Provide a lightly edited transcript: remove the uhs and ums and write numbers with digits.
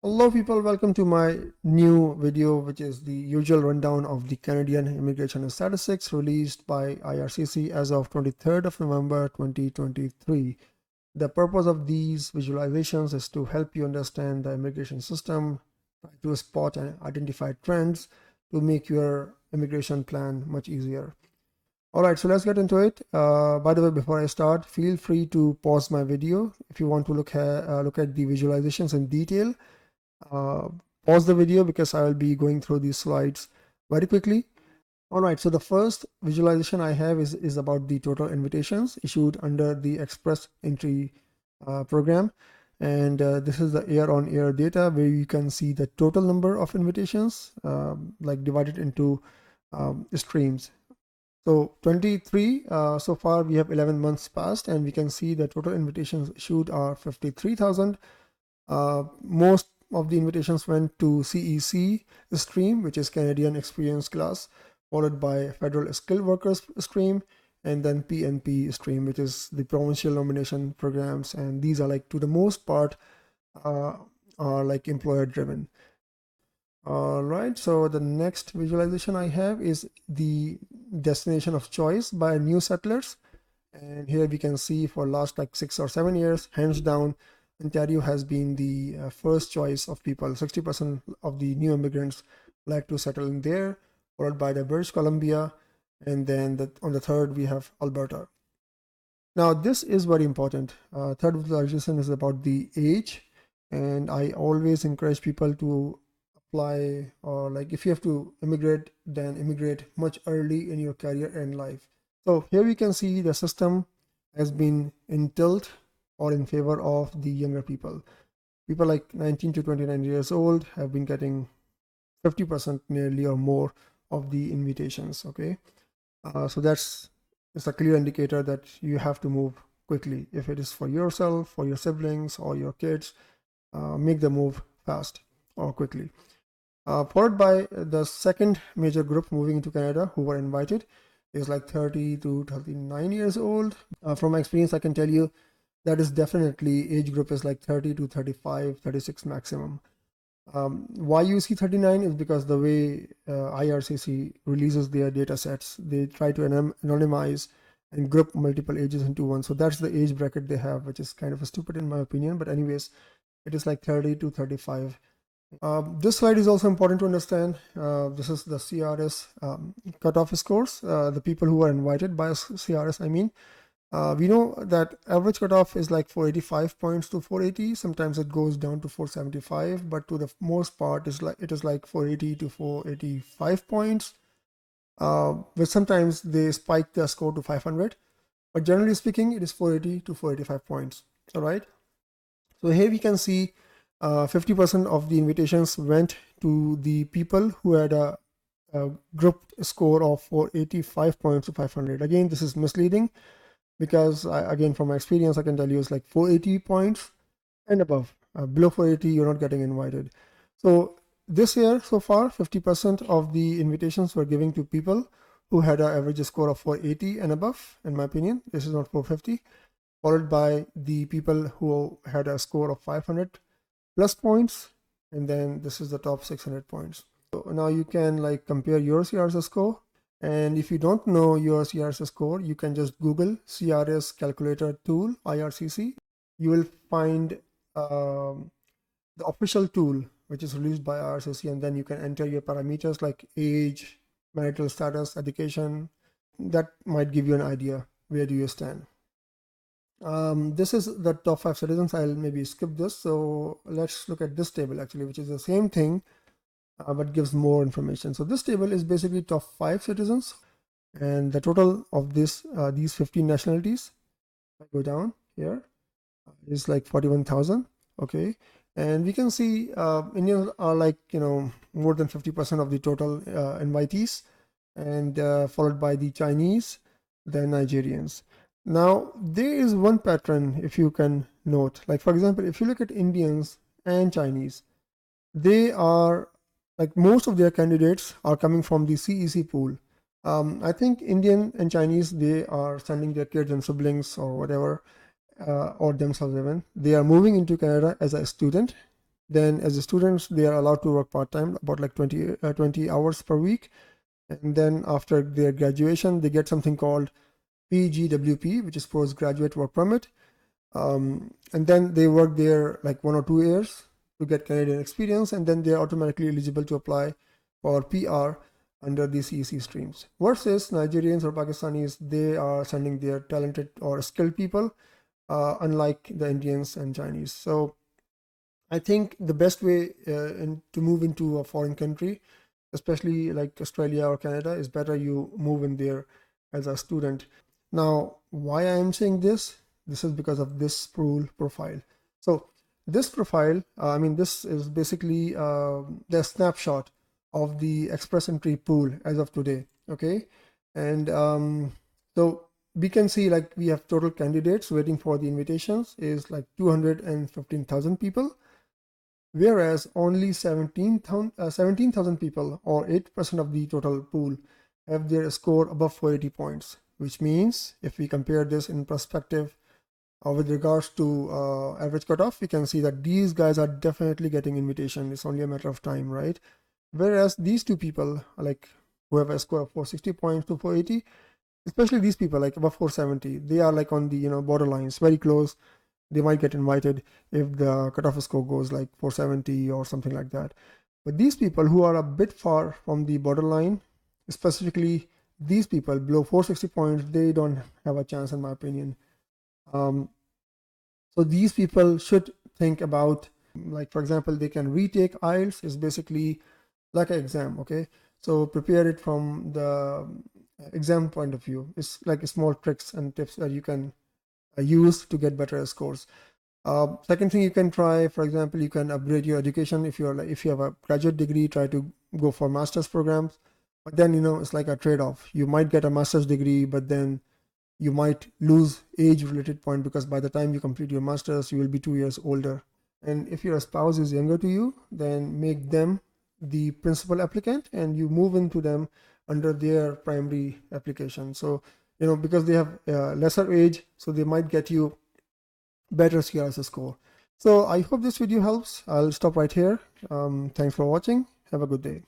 Hello people, welcome to my new video, which is the usual rundown of the Canadian Immigration and Statistics released by IRCC as of 23rd of November 2023. The purpose of these visualizations is to help you understand the immigration system, try to spot and identify trends to make your immigration plan much easier. All right, so let's get into it. By the way, before I start, feel free to pause my video if you want to look at the visualizations in detail. uh, Pause the video because I will be going through these slides very quickly. All right, so the first visualization I have is about the total invitations issued under the Express Entry program. And this is the year-on-year data where you can see the total number of invitations like divided into streams. So 23, so far we have 11 months passed, and we can see the total invitations issued are 53,000. Most of the invitations went to CEC stream, which is Canadian Experience Class, followed by Federal Skilled Workers stream, and then PNP stream, which is the provincial nomination programs. And these are like, to the most part, are like employer driven. All right, so the next visualization I have is the destination of choice by new settlers. And here we can see for last like 6 or 7 years, hands down, Ontario has been the first choice of people. 60% of the new immigrants like to settle in there, followed by the British Columbia, and then on the third we have Alberta. Now this is very important. Third visualization is about the age, and I always encourage people to apply, or like if you have to immigrate, then immigrate much early in your career and life. So here we can see the system has been in tilt or in favor of the younger people. People like 19 to 29 years old have been getting 50% nearly or more of the invitations. Okay, so it's a clear indicator that you have to move quickly. If it is for yourself, for your siblings, or your kids, make the move fast or quickly. Followed by the second major group moving into Canada who were invited is like 30 to 39 years old. From my experience, I can tell you that is definitely age group is like 30 to 35, 36 maximum. Why you see 39 is because the way IRCC releases their data sets, they try to anonymize and group multiple ages into one. So that's the age bracket they have, which is kind of stupid in my opinion. But anyways, it is like 30 to 35. This slide is also important to understand. This is the CRS cutoff scores, the people who are invited by CRS, I mean. We know that average cutoff is like 485 points to 480. Sometimes it goes down to 475, but to the most part it is like 480 to 485 points. But sometimes they spike the score to 500. But generally speaking, it is 480 to 485 points. All right. So here we can see 50% of the invitations went to the people who had a group score of 485 points to 500. Again, this is misleading because again, from my experience, I can tell you it's like 480 points and above. Below 480, you're not getting invited. So this year, so far, 50% of the invitations were given to people who had an average score of 480 and above. In my opinion, this is not 450. Followed by the people who had a score of 500 plus points, and then this is the top 600 points. So now you can like compare your CRS score, and if you don't know your CRS score, you can just Google CRS calculator tool IRCC. You will find the official tool which is released by IRCC, and then you can enter your parameters like age, marital status, education. That might give you an idea where do you stand. This is the top 5 citizens. I'll maybe skip this. So let's look at this table actually, which is the same thing, but gives more information. So this table is basically top 5 citizens, and the total of these 15 nationalities, I go down here, is like 41,000. Okay, and we can see Indians are like, more than 50% of the total invitees, and followed by the Chinese, then Nigerians. Now, there is one pattern, if you can note, like for example, if you look at Indians and Chinese, they are like most of their candidates are coming from the CEC pool. I think Indian and Chinese, they are sending their kids and siblings or whatever, or themselves even. They are moving into Canada as a student, Then as a students, they are allowed to work part-time, about like 20 hours per week. And then after their graduation, they get something called PGWP, which is postgraduate work permit. And then they work there like 1 or 2 years to get Canadian experience, and then they're automatically eligible to apply for PR under the CEC streams. Versus Nigerians or Pakistanis, they are sending their talented or skilled people, unlike the Indians and Chinese. So I think the best way to move into a foreign country, especially like Australia or Canada, is better you move in there as a student. Now, why I am saying this? This is because of this pool profile. So this profile, this is basically the snapshot of the express entry pool as of today. Okay, and so we can see like we have total candidates waiting for the invitations is like 215,000 people, whereas only 17,000 people, or 8% of the total pool, have their score above 480 points, which means if we compare this in perspective with regards to average cutoff, we can see that these guys are definitely getting invitation. It's only a matter of time, right? Whereas these two people, like who have a score of 460 points to 480, especially these people like above 470, they are like on the borderlines, very close. They might get invited if the cutoff score goes like 470 or something like that. But these people who are a bit far from the borderline, specifically these people below 460 points, they don't have a chance in my opinion. So these people should think about, like for example, they can retake IELTS. Is basically like an exam, okay? So prepare it from the exam point of view. It's like small tricks and tips that you can use to get better scores. Second thing you can try, for example, you can upgrade your education. If you have a graduate degree, try to go for master's programs. But then it's like a trade-off. You might get a master's degree, but then you might lose age-related point, because by the time you complete your master's, you will be 2 years older. And if your spouse is younger to you, then make them the principal applicant, and you move into them under their primary application. So because they have lesser age, so they might get you better CRS score. So I hope this video helps. I'll stop right here. Thanks for watching. Have a good day.